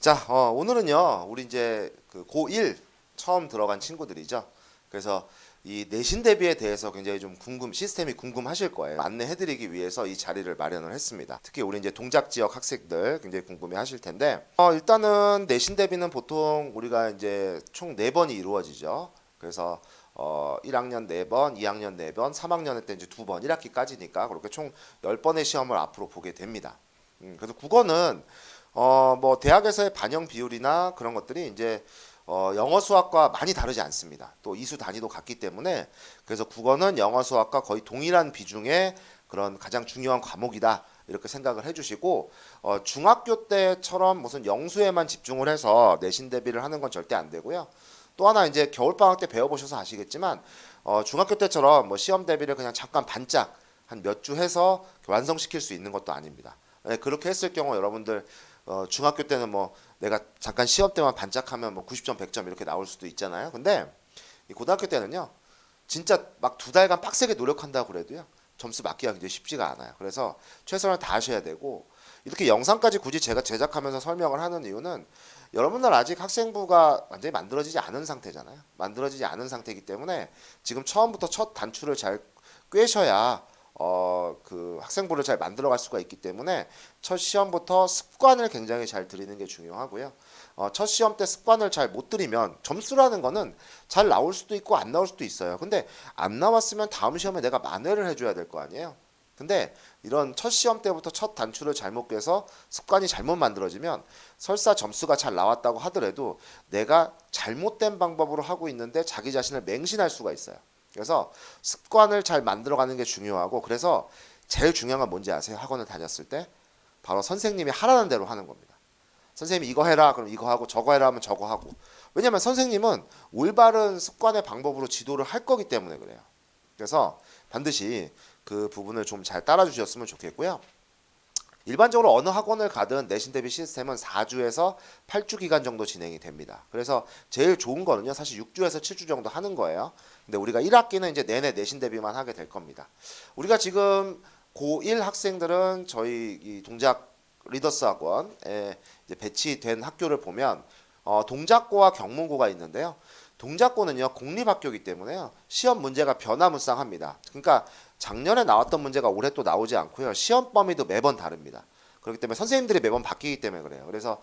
자, 오늘은요, 우리 이제 그 고1 처음 들어간 친구들이죠. 그래서 이 내신 대비에 대해서 굉장히 좀 시스템이 궁금하실 거예요. 안내해드리기 위해서 이 자리를 마련을 했습니다. 특히 우리 이제 동작 지역 학생들 굉장히 궁금해 하실 텐데, 일단은 내신 대비는 보통 우리가 이제 총 4번이 이루어지죠. 그래서 1학년 4번, 2학년 4번, 3학년 때 이제 2번, 1학기까지니까 그렇게 총 10번의 시험을 앞으로 보게 됩니다. 그래서 국어는 뭐 대학에서의 반영 비율이나 그런 것들이 이제 영어 수학과 많이 다르지 않습니다. 또 이수 단위도 같기 때문에 그래서 국어는 영어 수학과 거의 동일한 비중의 그런 가장 중요한 과목이다. 이렇게 생각을 해주시고 중학교 때처럼 무슨 영수에만 집중을 해서 내신 대비를 하는 건 절대 안 되고요. 또 하나 이제 겨울방학 때 배워보셔서 아시겠지만 중학교 때처럼 뭐 시험 대비를 그냥 잠깐 반짝 한 몇 주 해서 완성시킬 수 있는 것도 아닙니다. 네, 그렇게 했을 경우 여러분들 중학교 때는 뭐 내가 잠깐 시험 때만 반짝하면 뭐 90점, 100점 이렇게 나올 수도 있잖아요. 근데 이 고등학교 때는요, 진짜 막 2달간 빡세게 노력한다고 그래도요, 점수 맞기가 굉장히 쉽지가 않아요. 그래서 최선을 다하셔야 되고, 이렇게 영상까지 굳이 제가 제작하면서 설명을 하는 이유는 여러분들 아직 학생부가 완전히 만들어지지 않은 상태잖아요. 만들어지지 않은 상태이기 때문에 지금 처음부터 첫 단추를 잘 꿰셔야 그 학생부를 잘 만들어갈 수가 있기 때문에 첫 시험부터 습관을 굉장히 잘 들이는 게 중요하고요. 첫 시험 때 습관을 잘 못 들이면 점수라는 거는 잘 나올 수도 있고 안 나올 수도 있어요. 근데 안 나왔으면 다음 시험에 내가 만회를 해줘야 될 거 아니에요. 근데 이런 첫 시험 때부터 첫 단추를 잘못 깨서 습관이 잘못 만들어지면 설사 점수가 잘 나왔다고 하더라도 내가 잘못된 방법으로 하고 있는데 자기 자신을 맹신할 수가 있어요. 그래서 습관을 잘 만들어가는 게 중요하고, 그래서 제일 중요한 건 뭔지 아세요? 학원을 다녔을 때 바로 선생님이 하라는 대로 하는 겁니다. 선생님이 이거 해라 그럼 이거 하고, 저거 해라 하면 저거 하고. 왜냐면 선생님은 올바른 습관의 방법으로 지도를 할 거기 때문에 그래요. 그래서 반드시 그 부분을 좀 잘 따라 주셨으면 좋겠고요. 일반적으로 어느 학원을 가든 내신 대비 시스템은 4주에서 8주 기간 정도 진행이 됩니다. 그래서 제일 좋은 거는요, 사실 6주에서 7주 정도 하는 거예요. 근데 우리가 1학기는 이제 내내 내신 대비만 하게 될 겁니다. 우리가 지금 고1 학생들은 저희 이 동작 리더스 학원에 이제 배치된 학교를 보면 동작고와 경문고가 있는데요. 동작고는요, 공립학교이기 때문에요, 시험 문제가 변화무쌍합니다. 그러니까 작년에 나왔던 문제가 올해 또 나오지 않고요, 시험 범위도 매번 다릅니다. 그렇기 때문에 선생님들이 매번 바뀌기 때문에 그래요. 그래서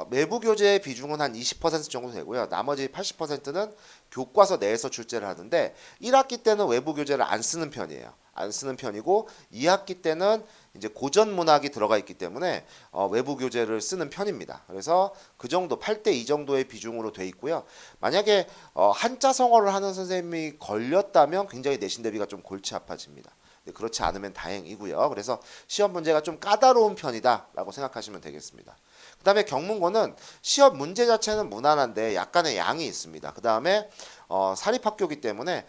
외부 교재의 비중은 한 20% 정도 되고요. 나머지 80%는 교과서 내에서 출제를 하는데 1학기 때는 외부 교재를 안 쓰는 편이에요. 안 쓰는 편이고 2학기 때는 이제 고전 문학이 들어가 있기 때문에 외부 교재를 쓰는 편입니다. 그래서 그 정도 8대 2 정도의 비중으로 돼 있고요. 만약에 한자 성어를 하는 선생님이 걸렸다면 굉장히 내신 대비가 좀 골치 아파집니다. 그렇지 않으면 다행이고요. 그래서 시험 문제가 좀 까다로운 편이다라고 생각하시면 되겠습니다. 그 다음에 경문고는 시험 문제 자체는 무난한데 약간의 양이 있습니다. 그 다음에 사립학교이기 때문에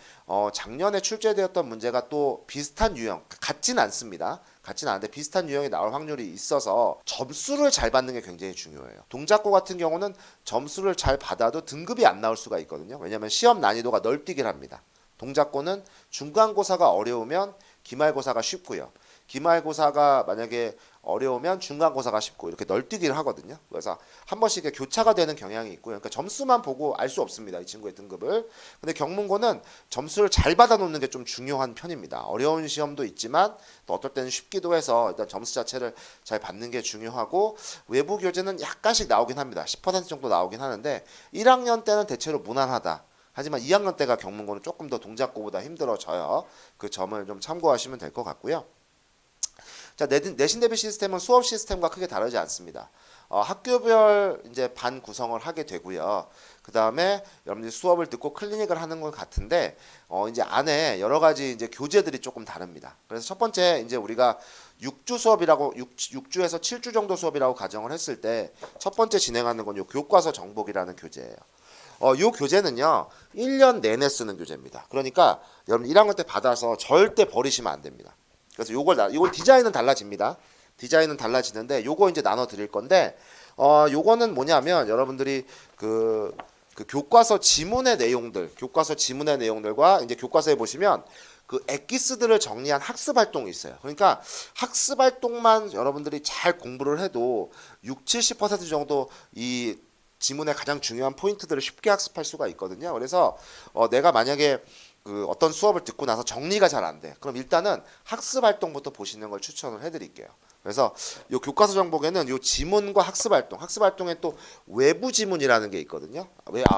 작년에 출제되었던 문제가 또 비슷한 유형, 같진 않습니다. 같진 않은데 비슷한 유형이 나올 확률이 있어서 점수를 잘 받는 게 굉장히 중요해요. 동작고 같은 경우는 점수를 잘 받아도 등급이 안 나올 수가 있거든요. 왜냐하면 시험 난이도가 널뛰기를 합니다. 동작고는 중간고사가 어려우면 기말고사가 쉽고요. 기말고사가 만약에 어려우면 중간고사가 쉽고 이렇게 널뛰기를 하거든요. 그래서 한 번씩 교차가 되는 경향이 있고요. 그러니까 점수만 보고 알 수 없습니다, 이 친구의 등급을. 근데 경문고는 점수를 잘 받아놓는 게 좀 중요한 편입니다. 어려운 시험도 있지만 또 어떨 때는 쉽기도 해서 일단 점수 자체를 잘 받는 게 중요하고, 외부 교재는 약간씩 나오긴 합니다. 10% 정도 나오긴 하는데 1학년 때는 대체로 무난하다. 하지만 2학년 때가 경문고는 조금 더 동작고보다 힘들어져요. 그 점을 좀 참고하시면 될 것 같고요. 자, 내신 대비 시스템은 수업 시스템과 크게 다르지 않습니다. 학교별 이제 반 구성을 하게 되고요. 그 다음에 여러분들이 수업을 듣고 클리닉을 하는 것 같은데, 이제 안에 여러 가지 이제 교재들이 조금 다릅니다. 그래서 첫 번째 이제 우리가 6주 수업이라고 6주에서 7주 정도 수업이라고 가정을 했을 때 첫 번째 진행하는 건 요 교과서 정복이라는 교재예요. 요 교재는요, 1년 내내 쓰는 교재입니다. 그러니까 여러분 1학년 때 받아서 절대 버리시면 안 됩니다. 그래서 요걸 디자인은 달라집니다. 디자인은 달라지는데 요거 이제 나눠 드릴 건데, 요거는 뭐냐면 여러분들이 그 교과서 지문의 내용들과 이제 교과서에 보시면 그 엑기스들을 정리한 학습 활동이 있어요. 그러니까 학습 활동만 여러분들이 잘 공부를 해도 6, 70% 정도 이 지문의 가장 중요한 포인트들을 쉽게 학습할 수가 있거든요. 그래서 내가 만약에 그 어떤 수업을 듣고 나서 정리가 잘 안 돼. 그럼 일단은 학습 활동부터 보시는 걸 추천을 해드릴게요. 그래서 요 교과서 정복에는 요 지문과 학습 활동에 또 외부 지문이라는 게 있거든요.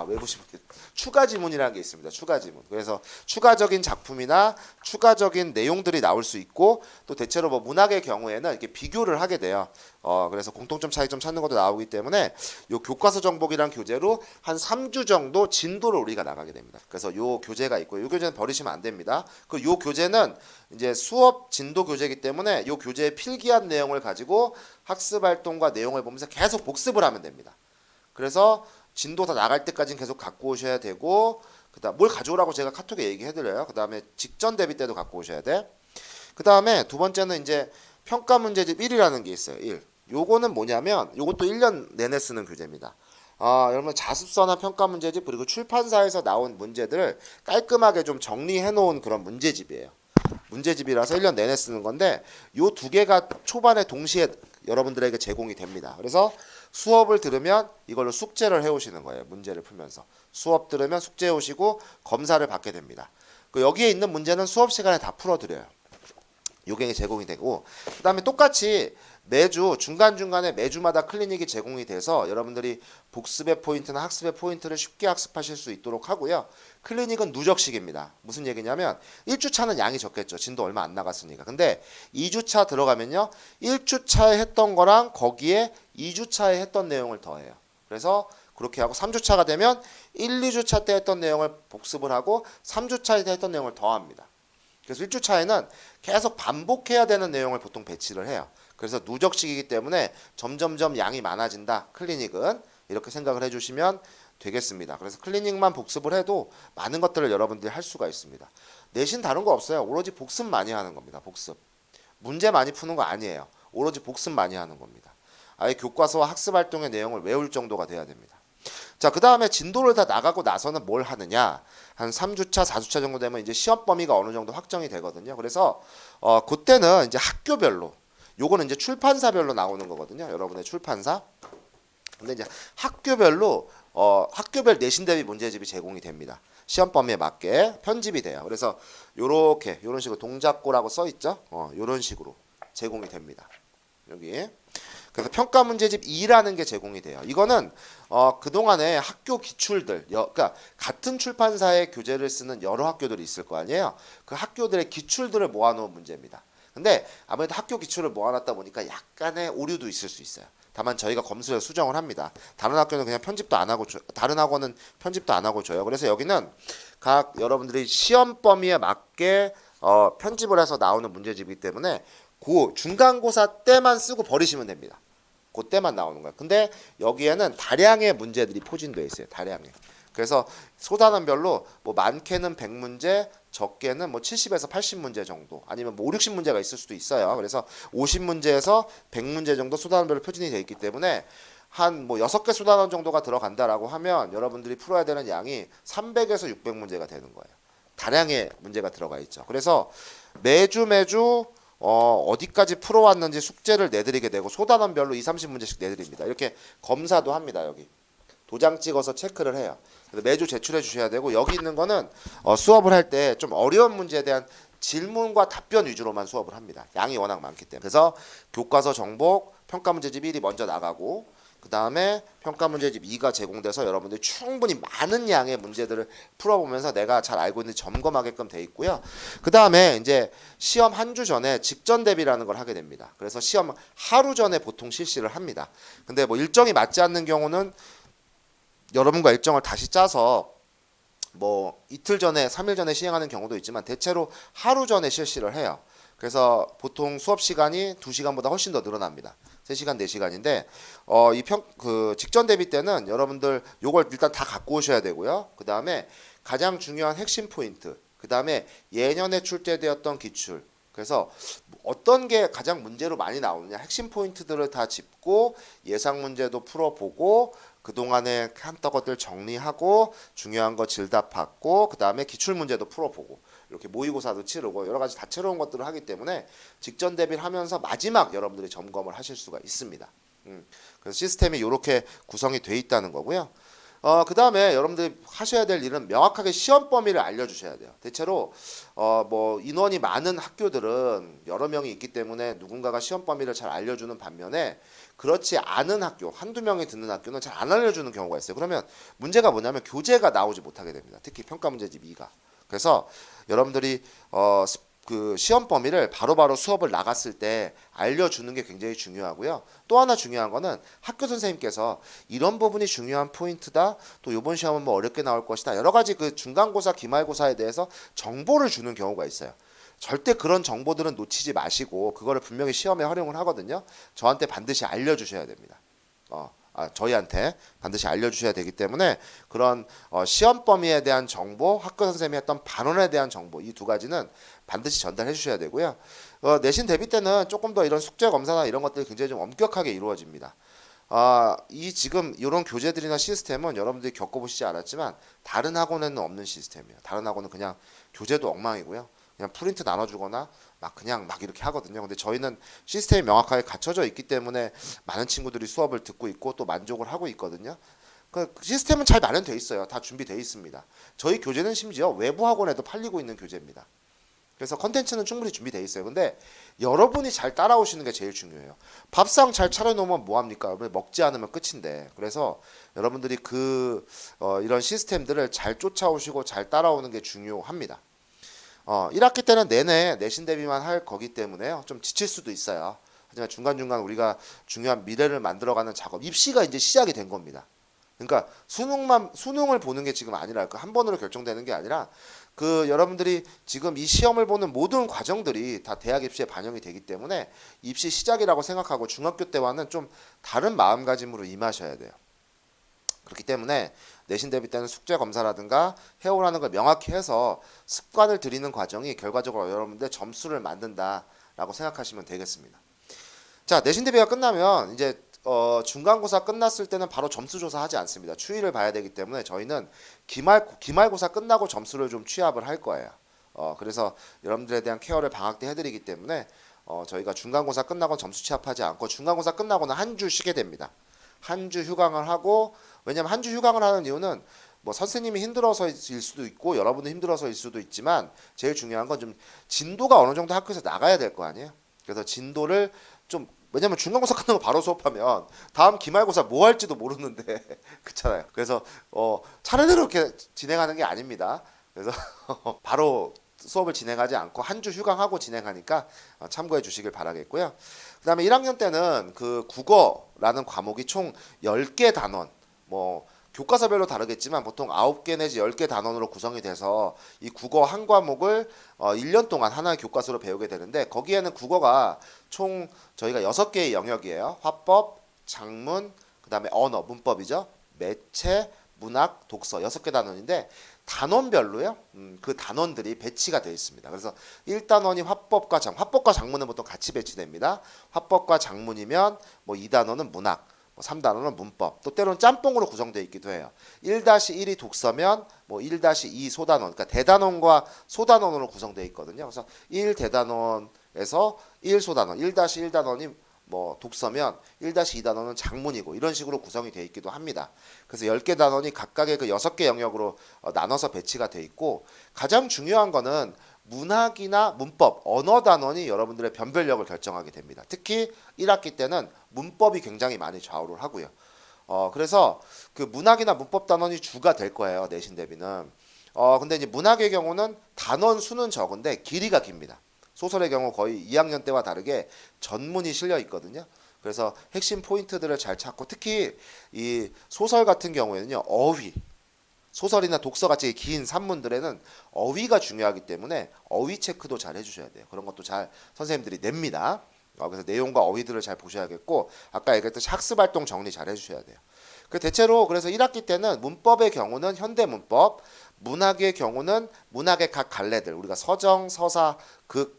외부 지문, 추가 지문이라는 게 있습니다. 추가 지문. 그래서 추가적인 작품이나 추가적인 내용들이 나올 수 있고 또 대체로 뭐 문학의 경우에는 이렇게 비교를 하게 돼요. 그래서 공통점 차이점 찾는 것도 나오기 때문에 요 교과서 정복이란 교재로 한 3주 정도 진도를 우리가 나가게 됩니다. 그래서 요 교재가 있고요. 요 교재는 버리시면 안 됩니다. 그 요 교재는 이제 수업 진도 교재이기 때문에 요 교재의 필기한 내용을 가지고 학습 활동과 내용을 보면서 계속 복습을 하면 됩니다. 그래서 진도 다 나갈 때까지는 계속 갖고 오셔야 되고 그다음 뭘 가져오라고 제가 카톡에 얘기해드려요. 그다음에 직전 대비 때도 갖고 오셔야 돼. 그다음에 두 번째는 이제 평가 문제집 1이라는 게 있어요. 1. 요거는 뭐냐면 요것도 1년 내내 쓰는 교재입니다. 여러분 자습서나 평가 문제집 그리고 출판사에서 나온 문제들을 깔끔하게 좀 정리해 놓은 그런 문제집이에요. 문제집이라서 1년 내내 쓰는 건데 요 두 개가 초반에 동시에 여러분들에게 제공이 됩니다. 그래서 수업을 들으면 이걸로 숙제를 해오시는 거예요. 문제를 풀면서 수업 들으면 숙제 해오시고 검사를 받게 됩니다. 여기에 있는 문제는 수업 시간에 다 풀어드려요. 요게 제공이 되고 그 다음에 똑같이 매주 중간중간에 매주마다 클리닉이 제공이 돼서 여러분들이 복습의 포인트나 학습의 포인트를 쉽게 학습하실 수 있도록 하고요. 클리닉은 누적식입니다. 무슨 얘기냐면 1주차는 양이 적겠죠. 진도 얼마 안 나갔으니까. 근데 2주차 들어가면요. 1주차에 했던 거랑 거기에 2주차에 했던 내용을 더해요. 그래서 그렇게 하고 3주차가 되면 1, 2주차 때 했던 내용을 복습을 하고 3주차 때 했던 내용을 더합니다. 그래서 1주차에는 계속 반복해야 되는 내용을 보통 배치를 해요. 그래서 누적식이기 때문에 점점점 양이 많아진다. 클리닉은 이렇게 생각을 해주시면 되겠습니다. 그래서 클리닉만 복습을 해도 많은 것들을 여러분들이 할 수가 있습니다. 내신 다른 거 없어요. 오로지 복습 많이 하는 겁니다. 복습. 문제 많이 푸는 거 아니에요. 오로지 복습 많이 하는 겁니다. 아예 교과서와 학습 활동의 내용을 외울 정도가 돼야 됩니다. 자, 그 다음에 진도를 다 나가고 나서는 뭘 하느냐. 한 3주차, 4주차 정도 되면 이제 시험 범위가 어느 정도 확정이 되거든요. 그래서 그때는 이제 학교별로 요거는 이제 출판사별로 나오는 거거든요. 여러분의 출판사. 근데 이제 학교별로 학교별 내신 대비 문제집이 제공이 됩니다. 시험 범위에 맞게 편집이 돼요. 그래서 요렇게 요런 식으로 동작고라고 써 있죠. 요런 식으로 제공이 됩니다. 여기. 그래서 평가 문제집 2라는 게 제공이 돼요. 이거는 그동안에 학교 기출들, 그러니까 같은 출판사의 교재를 쓰는 여러 학교들이 있을 거 아니에요. 그 학교들의 기출들을 모아놓은 문제입니다. 근데 아무래도 학교 기출을 모아놨다 보니까 약간의 오류도 있을 수 있어요. 다만 저희가 검수해서 수정을 합니다. 다른 학교는 그냥 편집도 안 하고 다른 학원은 편집도 안 하고 줘요. 그래서 여기는 각 여러분들이 시험 범위에 맞게 편집을 해서 나오는 문제집이기 때문에 그 중간고사 때만 쓰고 버리시면 됩니다. 그때만 나오는 거야. 근데 여기에는 다량의 문제들이 포진되어 있어요. 다량의. 그래서 소단원별로 뭐 많게는 100문제, 적게는 뭐 70에서 80문제 정도, 아니면 뭐 5, 60문제가 있을 수도 있어요. 그래서 50문제에서 100문제 정도 소단원별로 표준이 되어 있기 때문에 한 뭐 6개 소단원 정도가 들어간다라고 하면 여러분들이 풀어야 되는 양이 300에서 600문제가 되는 거예요. 다량의 문제가 들어가 있죠. 그래서 매주 어디까지 풀어왔는지 숙제를 내드리게 되고 소단원별로 2, 30문제씩 내드립니다. 이렇게 검사도 합니다. 여기 도장 찍어서 체크를 해요. 그래서 매주 제출해 주셔야 되고 여기 있는 거는 수업을 할 때 좀 어려운 문제에 대한 질문과 답변 위주로만 수업을 합니다. 양이 워낙 많기 때문에. 그래서 교과서 정복, 평가 문제집 1이 먼저 나가고 그 다음에 평가 문제집 2가 제공돼서 여러분들이 충분히 많은 양의 문제들을 풀어보면서 내가 잘 알고 있는지 점검하게끔 돼 있고요. 그 다음에 이제 시험 한 주 전에 직전 대비라는 걸 하게 됩니다. 그래서 시험 하루 전에 보통 실시를 합니다. 근데 뭐 일정이 맞지 않는 경우는 여러분과 일정을 다시 짜서 뭐 이틀 전에 3일 전에 시행하는 경우도 있지만 대체로 하루 전에 실시를 해요. 그래서 보통 수업 시간이 2시간보다 훨씬 더 늘어납니다. 3시간, 4시간인데 그 직전 대비 때는 여러분들 요걸 일단 다 갖고 오셔야 되고요. 그 다음에 가장 중요한 핵심 포인트, 그 다음에 예년에 출제되었던 기출, 그래서 어떤 게 가장 문제로 많이 나오느냐 핵심 포인트들을 다 짚고 예상 문제도 풀어보고 그동안에 한떡어들 정리하고 중요한 거 질답받고 그 다음에 기출문제도 풀어보고 이렇게 모의고사도 치르고 여러 가지 다채로운 것들을 하기 때문에 직전 대비를 하면서 마지막 여러분들이 점검을 하실 수가 있습니다. 그래서 시스템이 이렇게 구성이 돼 있다는 거고요. 그 다음에 여러분들이 하셔야 될 일은 명확하게 시험 범위를 알려주셔야 돼요. 대체로 뭐 인원이 많은 학교들은 여러 명이 있기 때문에 누군가가 시험 범위를 잘 알려주는 반면에 그렇지 않은 학교, 한두 명이 듣는 학교는 잘 안 알려주는 경우가 있어요. 그러면 문제가 뭐냐면 교재가 나오지 못하게 됩니다. 특히 평가 문제집 2가. 그래서 여러분들이 그 시험 범위를 바로바로 수업을 나갔을 때 알려주는 게 굉장히 중요하고요. 또 하나 중요한 거는 학교 선생님께서 이런 부분이 중요한 포인트다. 또 이번 시험은 뭐 어렵게 나올 것이다. 여러 가지 그 중간고사, 기말고사에 대해서 정보를 주는 경우가 있어요. 절대 그런 정보들은 놓치지 마시고 그거를 분명히 시험에 활용을 하거든요. 저한테 반드시 알려주셔야 됩니다. 저희한테 반드시 알려주셔야 되기 때문에 그런 시험 범위에 대한 정보, 학교 선생님이 했던 반원에 대한 정보 이 두 가지는 반드시 전달해 주셔야 되고요. 내신 대비 때는 조금 더 이런 숙제 검사나 이런 것들이 굉장히 좀 엄격하게 이루어집니다. 이 지금 이런 교재들이나 시스템은 여러분들이 겪어보시지 않았지만 다른 학원에는 없는 시스템이에요. 다른 학원은 그냥 교재도 엉망이고요. 그냥 프린트 나눠주거나 그냥 이렇게 하거든요. 근데 저희는 시스템이 명확하게 갖춰져 있기 때문에 많은 친구들이 수업을 듣고 있고 또 만족을 하고 있거든요. 그 시스템은 잘 마련돼 있어요. 다 준비돼 있습니다. 저희 교재는 심지어 외부 학원에도 팔리고 있는 교재입니다. 그래서 컨텐츠는 충분히 준비돼 있어요. 근데 여러분이 잘 따라오시는 게 제일 중요해요. 밥상 잘 차려놓으면 뭐합니까? 먹지 않으면 끝인데. 그래서 여러분들이 이런 시스템들을 잘 쫓아오시고 잘 따라오는 게 중요합니다. 1학기 때는 내내 내신 대비만 할 거기 때문에요. 좀 지칠 수도 있어요. 하지만 중간중간 우리가 중요한 미래를 만들어가는 작업, 입시가 이제 시작이 된 겁니다. 그러니까 수능을 보는 게 지금 아니라 한 번으로 결정되는 게 아니라 여러분들이 지금 이 시험을 보는 모든 과정들이 다 대학 입시에 반영이 되기 때문에 입시 시작이라고 생각하고 중학교 때와는 좀 다른 마음가짐으로 임하셔야 돼요. 그렇기 때문에 내신 대비 때는 숙제 검사라든가 해오라는 걸 명확히 해서 습관을 들이는 과정이 결과적으로 여러분들 점수를 만든다라고 생각하시면 되겠습니다. 자, 내신 대비가 끝나면 이제 중간고사 끝났을 때는 바로 점수 조사하지 않습니다. 추이를 봐야 되기 때문에 저희는 기말고사 끝나고 점수를 좀 취합을 할 거예요. 그래서 여러분들에 대한 케어를 방학 때 해드리기 때문에 저희가 중간고사 끝나고 점수 취합하지 않고 중간고사 끝나고는 한 주 쉬게 됩니다. 한 주 휴강을 하고, 왜냐면 한 주 휴강을 하는 이유는 뭐 선생님이 힘들어서일 수도 있고 여러분도 힘들어서일 수도 있지만 제일 중요한 건 좀 진도가 어느 정도 학교에서 나가야 될 거 아니에요. 그래서 진도를 좀, 왜냐면 중간고사 끝나고 바로 수업하면 다음 기말고사 뭐 할지도 모르는데 그렇잖아요. 그래서 차례대로 이렇게 진행하는 게 아닙니다. 그래서 바로 수업을 진행하지 않고 한 주 휴강하고 진행하니까 참고해 주시길 바라겠고요. 그 다음에 1학년 때는 그 국어라는 과목이 총 10개 단원, 뭐 교과서별로 다르겠지만 보통 9개 내지 10개 단원으로 구성이 돼서 이 국어 한 과목을 1년 동안 하나의 교과서로 배우게 되는데 거기에는 국어가 총 저희가 6개의 영역이에요. 화법, 작문, 그 다음에 언어, 문법이죠. 매체, 문학, 독서 6개 단원인데 단원별로요. 그 단원들이 배치가 되어 있습니다. 그래서 1단원이 화법과 작문은 보통 같이 배치됩니다. 화법과 작문이면 뭐 2단원은 문학, 뭐 3단원은 문법, 또 때로는 짬뽕으로 구성되어 있기도 해요. 1-1이 독서면 뭐 1-2 소단원, 그러니까 대단원과 소단원으로 구성되어 있거든요. 그래서 1대단원에서 1소단원, 1-1단원이 뭐 독서면 1-2단원은 작문이고 이런 식으로 구성이 되어 있기도 합니다. 그래서 10개 단원이 각각의 그 6개 영역으로 나눠서 배치가 되어 있고 가장 중요한 거는 문학이나 문법, 언어 단원이 여러분들의 변별력을 결정하게 됩니다. 특히 1학기 때는 문법이 굉장히 많이 좌우를 하고요. 그래서 그 문학이나 문법 단원이 주가 될 거예요. 내신 대비는. 근데 이제 문학의 경우는 단원 수는 적은데 길이가 깁니다. 소설의 경우 거의 2학년 때와 다르게 전문이 실려 있거든요. 그래서 핵심 포인트들을 잘 찾고 특히 이 소설 같은 경우에는요. 어휘, 소설이나 독서같이 긴 산문들에는 어휘가 중요하기 때문에 어휘 체크도 잘 해주셔야 돼요. 그런 것도 잘 선생님들이 냅니다. 그래서 내용과 어휘들을 잘 보셔야겠고 아까 얘기했듯이 학습활동 정리 잘 해주셔야 돼요. 대체로 그래서 1학기 때는 문법의 경우는 현대문법, 문학의 경우는 문학의 각 갈래들, 우리가 서정, 서사,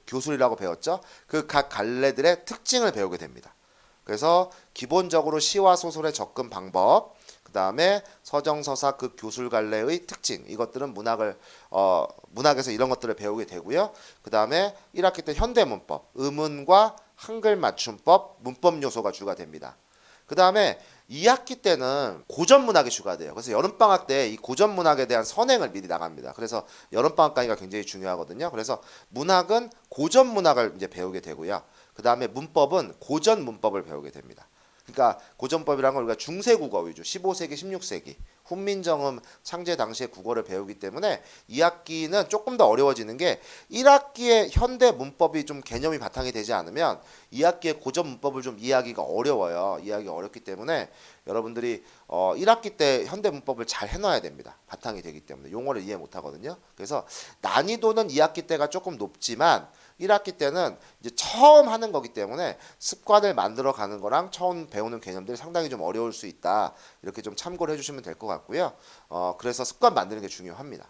교술이라고 배웠죠. 그 각 갈래들의 특징을 배우게 됩니다. 그래서 기본적으로 시와 소설의 접근 방법, 그 그다음에 서정서사 그 교술갈래의 특징 이것들은 문학에서 이런 것들을 배우게 되고요. 그다음에 1학기 때 현대문법, 의문과 한글 맞춤법, 문법 요소가 주가 됩니다. 그다음에 2학기 때는 고전문학이 추가돼요. 그래서 여름방학 때 이 고전문학에 대한 선행을 미리 나갑니다. 그래서 여름방학 강의가 굉장히 중요하거든요. 그래서 문학은 고전문학을 이제 배우게 되고요. 그다음에 문법은 고전문법을 배우게 됩니다. 그러니까 고전법이라는 건 우리가 중세국어 위주, 15세기, 16세기 훈민정음 창제 당시의 국어를 배우기 때문에 2학기는 조금 더 어려워지는 게 1학기에 현대 문법이 좀 개념이 바탕이 되지 않으면 2학기에 고전 문법을 좀 이해하기가 어려워요. 이해하기가 어렵기 때문에 여러분들이 1학기 때 현대 문법을 잘 해놔야 됩니다. 바탕이 되기 때문에 용어를 이해 못하거든요. 그래서 난이도는 2학기 때가 조금 높지만 1학기 때는 이제 처음 하는 거기 때문에 습관을 만들어 가는 거랑 처음 배우는 개념들이 상당히 좀 어려울 수 있다. 이렇게 좀 참고를 해주시면 될 것 같고요. 그래서 습관 만드는 게 중요합니다.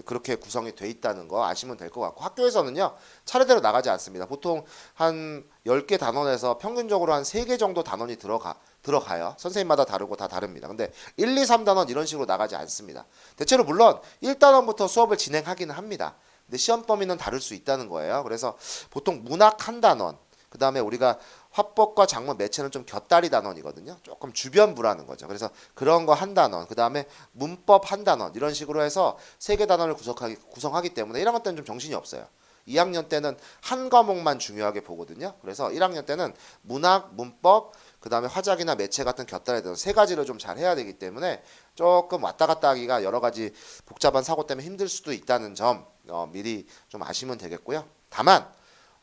그렇게 구성이 돼 있다는 거 아시면 될 것 같고 학교에서는요 차례대로 나가지 않습니다. 보통 한 10개 단원에서 평균적으로 한 3개 정도 단원이 들어가요. 선생님마다 다르고 다 다릅니다. 근데 1, 2, 3단원 이런 식으로 나가지 않습니다. 대체로 물론 1단원부터 수업을 진행하기는 합니다. 근데 시험 범위는 다를 수 있다는 거예요. 그래서 보통 문학 한 단원, 그 다음에 우리가 화법과 작문 매체는 좀 곁다리 단원이거든요. 조금 주변부라는 거죠. 그래서 그런 거 한 단원, 그 다음에 문법 한 단원 이런 식으로 해서 3개 단원을 구성하기 때문에 1학년 때는 좀 정신이 없어요. 2학년 때는 한 과목만 중요하게 보거든요. 그래서 1학년 때는 문학, 문법, 그 다음에 화작이나 매체 같은 곁다리 단원 3가지를 좀 잘 해야 되기 때문에 조금 왔다 갔다 하기가 여러 가지 복잡한 사고 때문에 힘들 수도 있다는 점 미리 좀 아시면 되겠고요. 다만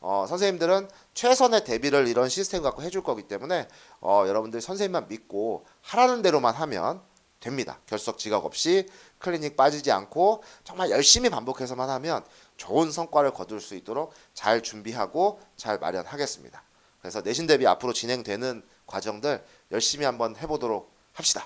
선생님들은 최선의 대비를 이런 시스템 갖고 해줄 거기 때문에 여러분들 선생님만 믿고 하라는 대로만 하면 됩니다. 결석 지각 없이 클리닉 빠지지 않고 정말 열심히 반복해서만 하면 좋은 성과를 거둘 수 있도록 잘 준비하고 잘 마련하겠습니다. 그래서 내신 대비 앞으로 진행되는 과정들 열심히 한번 해보도록 합시다.